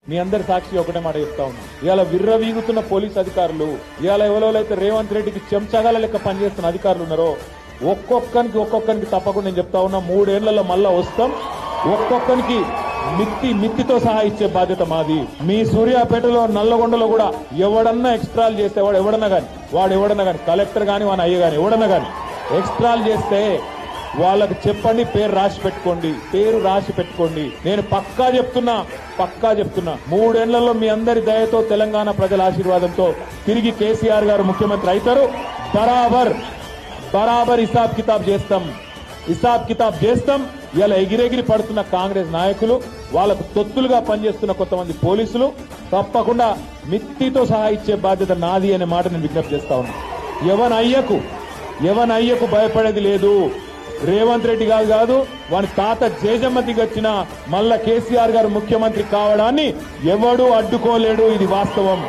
మీ అందరి సాక్షి ఒకటే మాట చెప్తా ఉన్నా, ఇవాళ విర్రవీగుతున్న పోలీస్ అధికారులు, ఇవాళ ఎవరైతే రేవంత్ రెడ్డికి చెంచగాల లెక్క పనిచేస్తున్న అధికారులు ఉన్నారో ఒక్కొక్కరికి తప్పకుండా నేను చెప్తా ఉన్నా, 3 ఏళ్లలో మళ్ళా వస్తాం. ఒక్కొక్కరికి మిత్తితో సహా ఇచ్చే బాధ్యత మాది. మీ సూర్యాపేటలో నల్లగొండలో కూడా ఎవడన్నా ఎక్స్ట్రాలు చేస్తే వాడు ఎవడన్నా కానీ కలెక్టర్ గాని వాని అయ్య గాని ఎవడన్నా కానీ ఎక్స్ట్రాలు చేస్తే వాళ్ళకి చెప్పండి, పేరు రాసి పెట్టుకోండి. నేను పక్కా చెప్తున్నా 3 ఏళ్లలో మీ అందరి దయతో తెలంగాణ ప్రజల ఆశీర్వాదంతో తిరిగి కేసీఆర్ గారు ముఖ్యమంత్రి అవుతారు. బరాబర్ హిసాబ్ కితాబ్ చేస్తాం. ఇలా ఎగిరెగిరి పడుతున్న కాంగ్రెస్ నాయకులు, వాళ్ళకు తొత్తులుగా పనిచేస్తున్న కొంతమంది పోలీసులు తప్పకుండా మిత్తితో సహా ఇచ్చే బాధ్యత నాది అనే మాట నేను విజ్ఞప్తి చేస్తా ఉన్నా. ఎవన్ అయ్యకు భయపడేది లేదు. రేవంత్ రెడ్డి కాదు వాని తాత జేజమ్మ దిగొచ్చిన మళ్ళా కేసీఆర్ గారు ముఖ్యమంత్రి కావడాన్ని ఎవడూ అడ్డుకోలేడు. ఇది వాస్తవం.